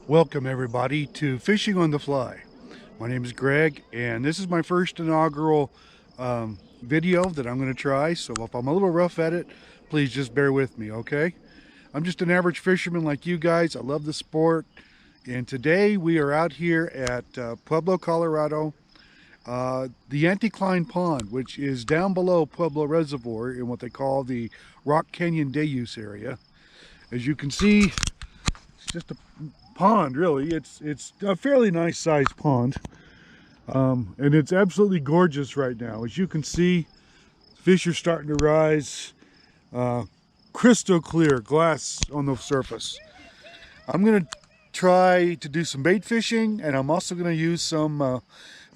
Welcome everybody to Fishing on the Fly. My name is Greg and this is my first inaugural video that I'm going to try, so if I'm a little rough at it, please just bear with me, okay? I'm just an average fisherman like you guys. I love the sport, and today we are out here at Pueblo, Colorado, the Anticline Pond, which is down below Pueblo Reservoir in what they call the Rock Canyon Day Use area. As you can see, it's just a pond, really. It's a fairly nice sized pond, and it's absolutely gorgeous right now. As you can see, fish are starting to rise. Crystal clear glass on the surface. I'm gonna try to do some bait fishing, and I'm also gonna use some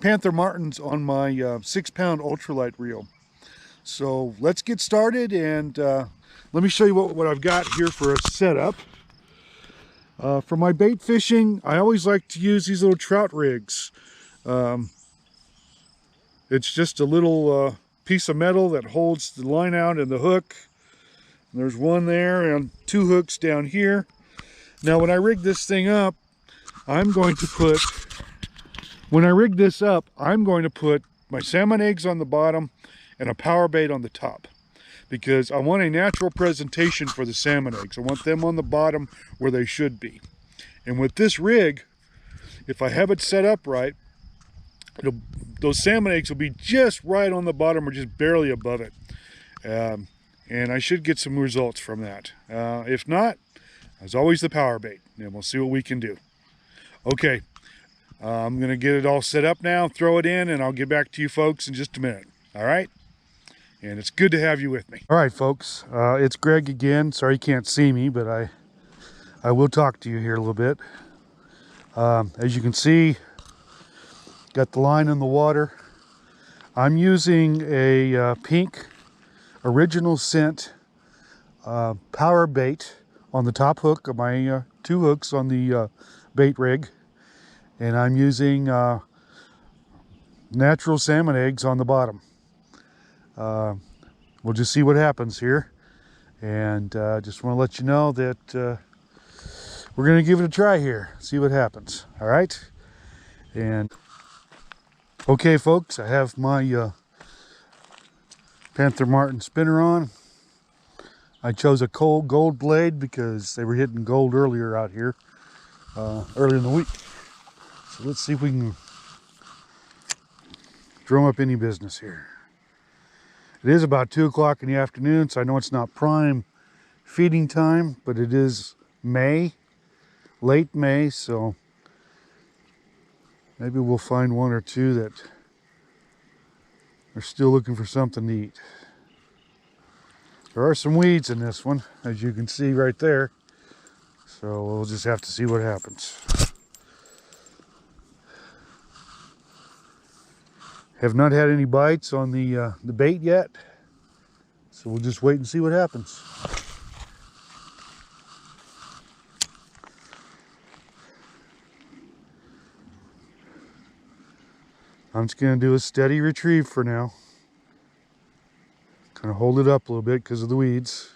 Panther Martins on my 6-pound ultralight reel. So let's get started, and let me show you what I've got here for a setup. For my bait fishing, I always like to use these little trout rigs. It's just a little piece of metal that holds the line out and the hook. And there's one there and 2 hooks down here. Now when I rig this thing up, I'm going to put my salmon eggs on the bottom and a power bait on the top, because I want a natural presentation for the salmon eggs. I want them on the bottom where they should be. And with this rig, if I have it set up right, those salmon eggs will be just right on the bottom or just barely above it. And I should get some results from that. If not, as always, the power bait, and we'll see what we can do. Okay, I'm gonna get it all set up now, throw it in, and I'll get back to you folks in just a minute. All right? And it's good to have you with me. All right, folks, it's Greg again. Sorry you can't see me, but I will talk to you here a little bit. As you can see, got the line in the water. I'm using a pink original scent power bait on the top hook of my 2 hooks on the bait rig, and I'm using natural salmon eggs on the bottom. We'll just see what happens here, and just want to let you know that we're going to give it a try here, see what happens. All right, and okay folks, I have my Panther Martin spinner on. I chose a cold gold blade because they were hitting gold earlier out here, earlier in the week. So let's see if we can drum up any business here. It is about 2 o'clock in the afternoon, so I know it's not prime feeding time, but it is May, late May, so maybe we'll find 1 or 2 that are still looking for something to eat. There are some weeds in this one, as you can see right there, so we'll just have to see what happens. Have not had any bites on the bait yet, so we'll just wait and see what happens. I'm just going to do a steady retrieve for now. Kind of hold it up a little bit because of the weeds.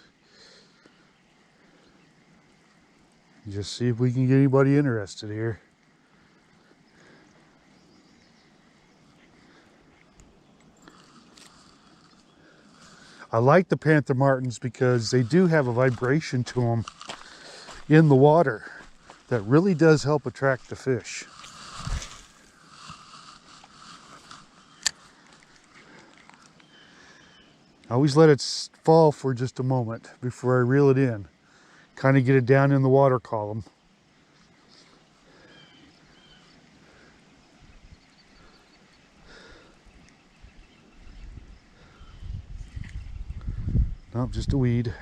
Just see if we can get anybody interested here. I like the Panther Martins because they do have a vibration to them in the water that really does help attract the fish. I always let it fall for just a moment before I reel it in. Kind of get it down in the water column. Nope, just a weed.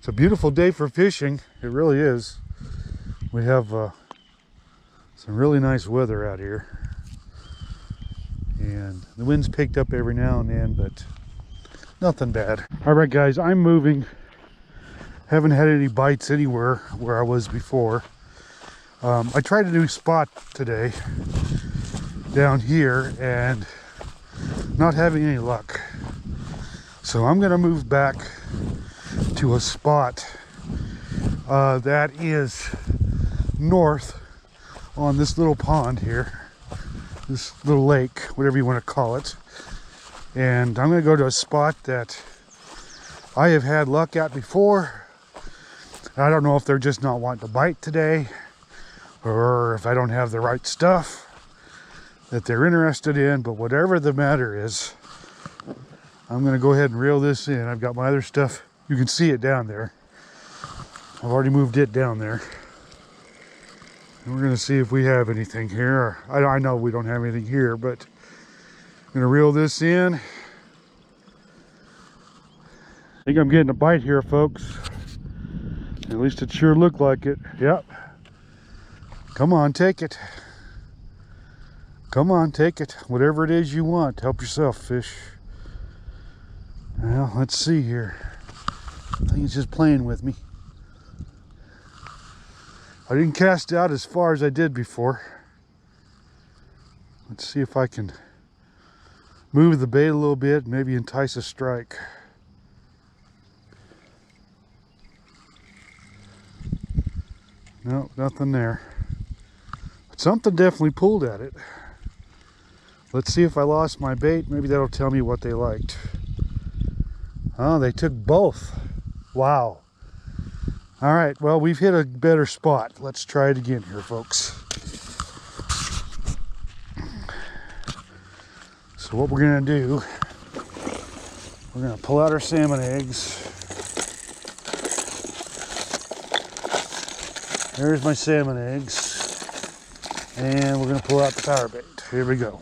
It's a beautiful day for fishing. It really is. We have Some really nice weather out here. And the wind's picked up every now and then, but nothing bad. All right, guys, I'm moving. Haven't had any bites anywhere where I was before. I tried a new spot today down here and not having any luck. So I'm gonna move back to a spot that is north on this little pond here, this little lake, whatever you want to call it. And I'm gonna go to a spot that I have had luck at before. I don't know if they're just not wanting to bite today, or if I don't have the right stuff that they're interested in, but whatever the matter is, I'm gonna go ahead and reel this in. I've got my other stuff. You can see it down there. I've already moved it down there. And we're gonna see if we have anything here. I know we don't have anything here, but I'm gonna reel this in. I think I'm getting a bite here, folks. At least it sure looked like it. Yep. Come on, take it. Come on, take it. Whatever it is you want. Help yourself, fish. Well, let's see here. I think it's just playing with me. I didn't cast out as far as I did before. Let's see if I can move the bait a little bit, maybe entice a strike. No, nothing there. But something definitely pulled at it. Let's see if I lost my bait. Maybe that'll tell me what they liked. Oh, they took both. Wow. All right, well, we've hit a better spot. Let's try it again here, folks. So what we're gonna do, we're gonna pull out our salmon eggs. There's my salmon eggs. And we're gonna pull out the power bait. Here we go.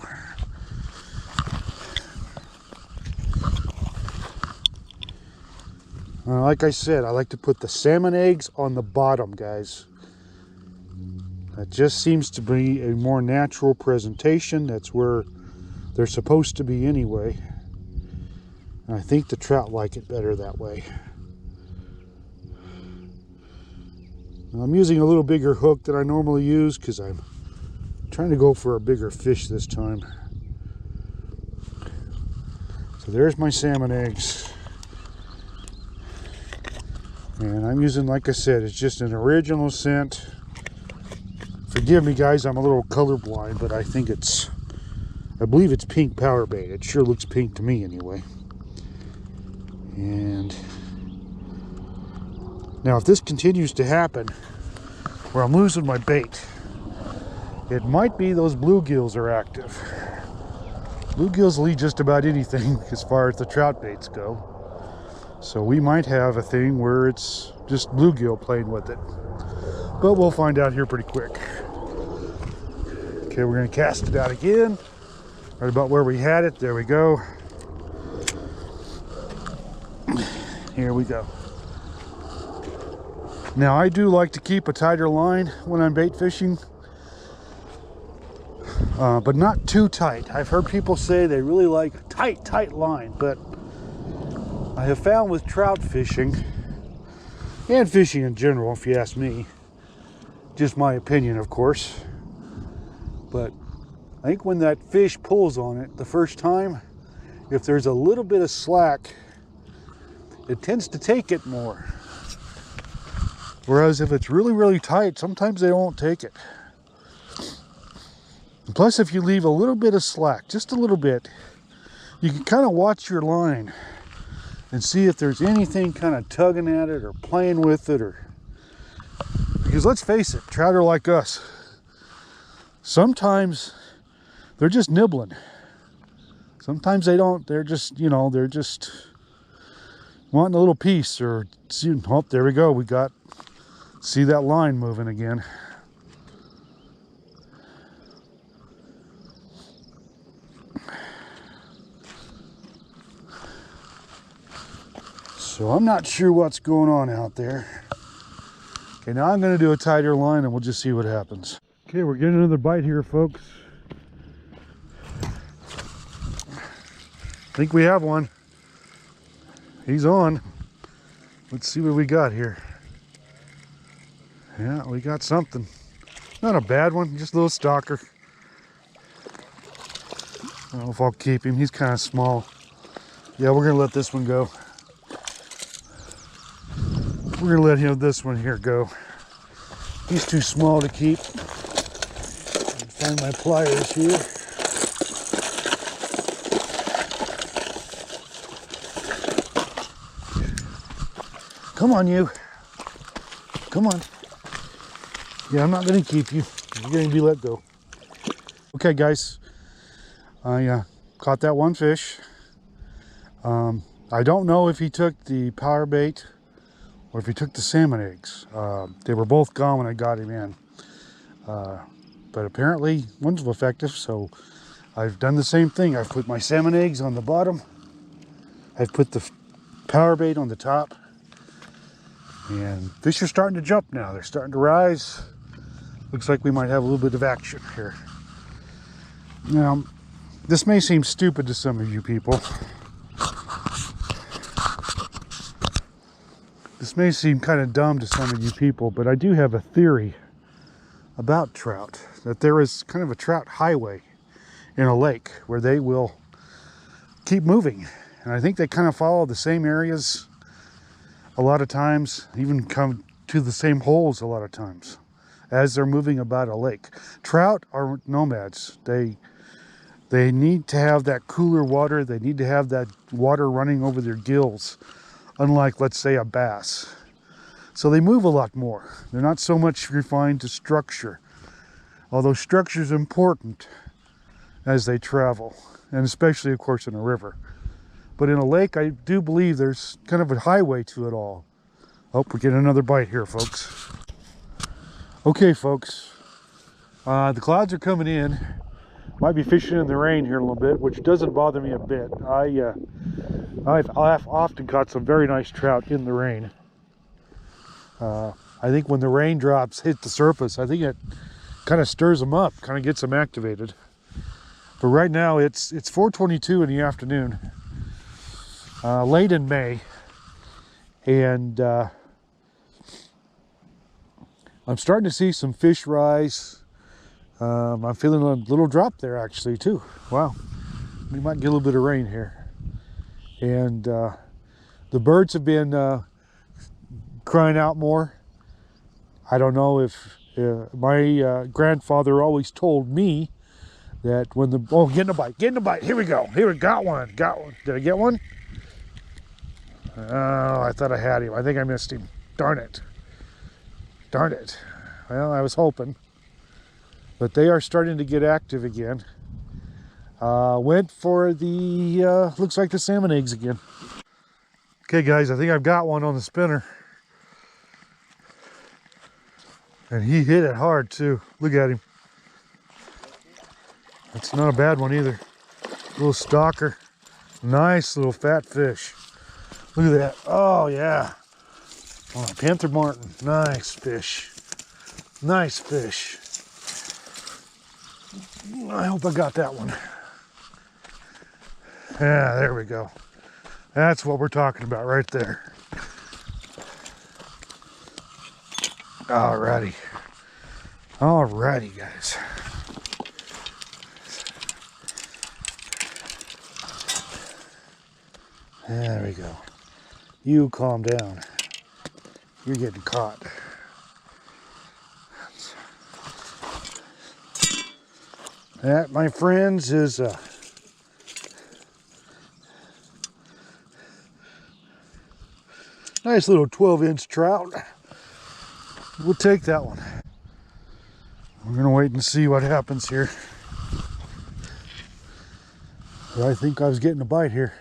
Like I said, I like to put the salmon eggs on the bottom, guys. That just seems to be a more natural presentation. That's where they're supposed to be anyway. And I think the trout like it better that way. I'm using a little bigger hook than I normally use because I'm trying to go for a bigger fish this time. So there's my salmon eggs. And I'm using, like I said, it's just an original scent. Forgive me, guys, I'm a little colorblind, but I think I believe it's pink power bait. It sure looks pink to me anyway. And now if this continues to happen, where I'm losing my bait, it might be those bluegills are active. Bluegills will eat just about anything as far as the trout baits go. So we might have a thing where it's just bluegill playing with it. But we'll find out here pretty quick. Okay, we're gonna cast it out again. Right about where we had it, there we go. Here we go. Now I do like to keep a tighter line when I'm bait fishing, but not too tight. I've heard people say they really like tight line, but I have found with trout fishing, and fishing in general, if you ask me, just my opinion of course, but I think when that fish pulls on it the first time, if there's a little bit of slack, it tends to take it more. Whereas if it's really tight, sometimes they won't take it. Plus, if you leave a little bit of slack, just a little bit, you can kind of watch your line and see if there's anything kind of tugging at it or playing with it, or because let's face it, trout are like us. Sometimes they're just nibbling. Sometimes they don't, they're just, you know, they're just wanting a little piece, or see, oh, there we go, see that line moving again. So I'm not sure what's going on out there. Okay, now I'm going to do a tighter line and we'll just see what happens. Okay, we're getting another bite here, folks. I think we have one. He's on. Let's see what we got here. Yeah, we got something. Not a bad one, just a little stalker. I don't know if I'll keep him. He's kind of small. Yeah, we're gonna let this one go. We're gonna let this one here go. He's too small to keep. Find my pliers here. Come on, you. Come on. Yeah, I'm not gonna keep you. You're gonna be let go. Okay, guys. I caught that one fish. I don't know if he took the power bait or if he took the salmon eggs. They were both gone when I got him in. But apparently one's effective, so I've done the same thing. I've put my salmon eggs on the bottom. I've put the power bait on the top. And fish are starting to jump now. They're starting to rise. Looks like we might have a little bit of action here. Now, this may seem stupid to some of you people. This may seem kind of dumb to some of you people, but I do have a theory about trout, that there is kind of a trout highway in a lake where they will keep moving. And I think they kind of follow the same areas a lot of times, even come to the same holes a lot of times as they're moving about a lake. Trout are nomads. They need to have that cooler water. They need to have that water running over their gills, unlike, let's say, a bass. So they move a lot more. They're not so much refined to structure, although structure is important as they travel, and especially, of course, in a river. But in a lake, I do believe there's kind of a highway to it all. Oh, we're getting another bite here, folks. Okay, folks, the clouds are coming in. Might be fishing in the rain here a little bit, which doesn't bother me a bit. I've often caught some very nice trout in the rain. I think when the raindrops hit the surface, I think it kind of stirs them up, kind of gets them activated. But right now it's 4:22 in the afternoon, late in May, and I'm starting to see some fish rise. I'm feeling a little drop there actually too. Wow, we might get a little bit of rain here. And the birds have been crying out more. I don't know if my grandfather always told me that when the, oh, getting a bite, here we go, got one. Did I get one? Oh, I thought I had him. I think I missed him. Darn it. Well, I was hoping. But they are starting to get active again. Went for the, looks like the salmon eggs again. Okay guys, I think I've got one on the spinner. And he hit it hard too. Look at him. That's not a bad one either. Little stalker. Nice little fat fish. Look at that. Oh yeah. Oh, Panther Martin. Nice fish. Nice fish. I hope I got that one. Yeah, there we go. That's what we're talking about right there. Alrighty. Alrighty, guys. There we go. You calm down. You're getting caught. That, my friends, is a nice little 12-inch trout. We'll take that one. We're gonna wait and see what happens here. But I think I was getting a bite here.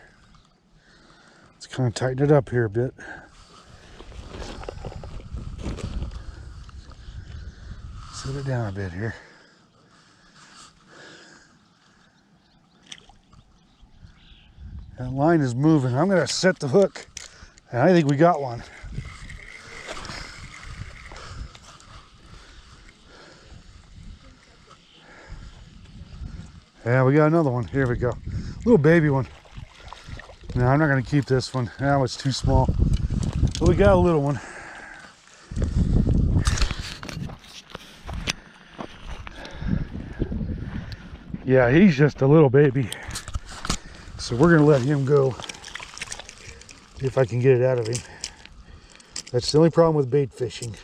Let's kind of tighten it up here a bit. Set it down a bit here. That line is moving. I'm gonna set the hook, and I think we got one. Yeah, we got another one. Here we go. Little baby one. No, I'm not going to keep this one. Now it's too small. But we got a little one. Yeah, he's just a little baby. So we're going to let him go. See if I can get it out of him. That's the only problem with bait fishing.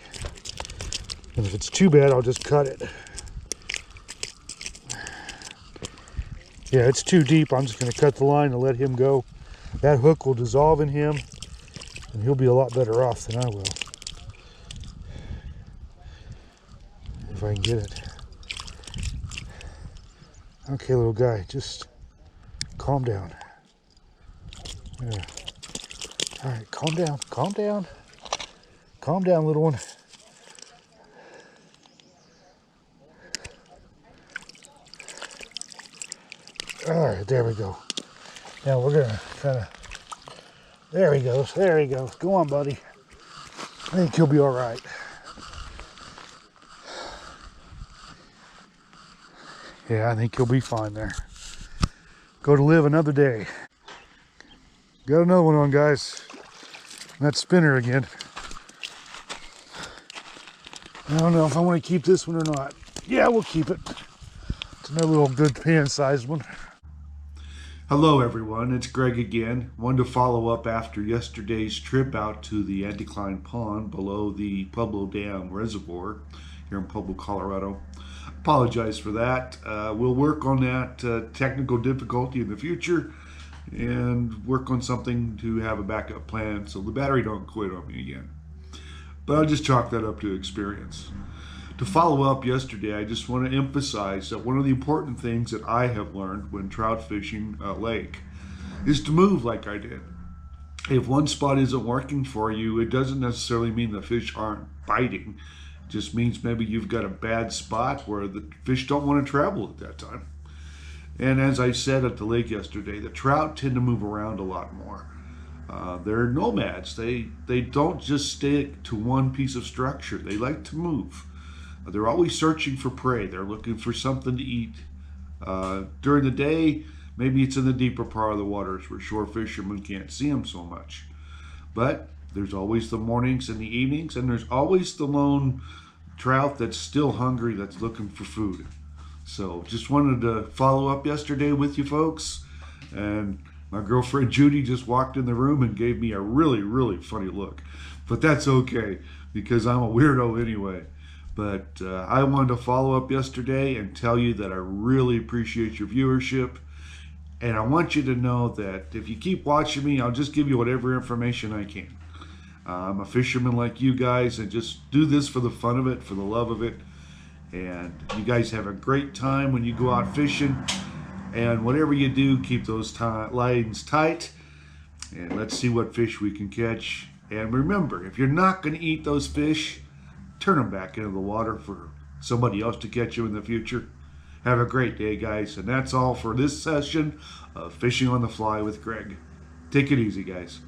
And if it's too bad, I'll just cut it. Yeah, it's too deep. I'm just going to cut the line and let him go. That hook will dissolve in him, and he'll be a lot better off than I will. If I can get it. Okay, little guy, just calm down. Yeah. All right, calm down, calm down. Calm down, little one. All right, there we go. Now we're gonna kind of, there he goes, there he goes. Go on, buddy. I think he'll be all right. Yeah, I think he'll be fine there. Go to live another day. Got another one on, guys. That spinner again. I don't know if I want to keep this one or not. Yeah, we'll keep it. It's another little good pan-sized one. Hello everyone, it's Greg again. Wanted to follow up after yesterday's trip out to the Anticline Pond below the Pueblo Dam Reservoir here in Pueblo, Colorado. Apologize for that. We'll work on that technical difficulty in the future and work on something to have a backup plan so the battery don't quit on me again. But I'll just chalk that up to experience. To follow up yesterday, I just want to emphasize that one of the important things that I have learned when trout fishing a lake is to move like I did. If one spot isn't working for you, it doesn't necessarily mean the fish aren't biting. It just means maybe you've got a bad spot where the fish don't want to travel at that time. And as I said at the lake yesterday, the trout tend to move around a lot more. They're nomads. They don't just stick to one piece of structure. They like to move. They're always searching for prey. They're looking for something to eat. During the day, maybe it's in the deeper part of the waters where shore fishermen can't see them so much. But there's always the mornings and the evenings, and there's always the lone trout that's still hungry, that's looking for food. So just wanted to follow up yesterday with you folks. And my girlfriend Judy just walked in the room and gave me a really, really funny look. But that's okay, because I'm a weirdo anyway. But I wanted to follow up yesterday and tell you that I really appreciate your viewership. And I want you to know that if you keep watching me, I'll just give you whatever information I can. I'm a fisherman like you guys and just do this for the fun of it, for the love of it. And you guys have a great time when you go out fishing. And whatever you do, keep those lines tight. And let's see what fish we can catch. And remember, if you're not going to eat those fish, turn them back into the water for somebody else to catch you in the future. Have a great day, guys. And that's all for this session of Fishing on the Fly with Greg. Take it easy, guys.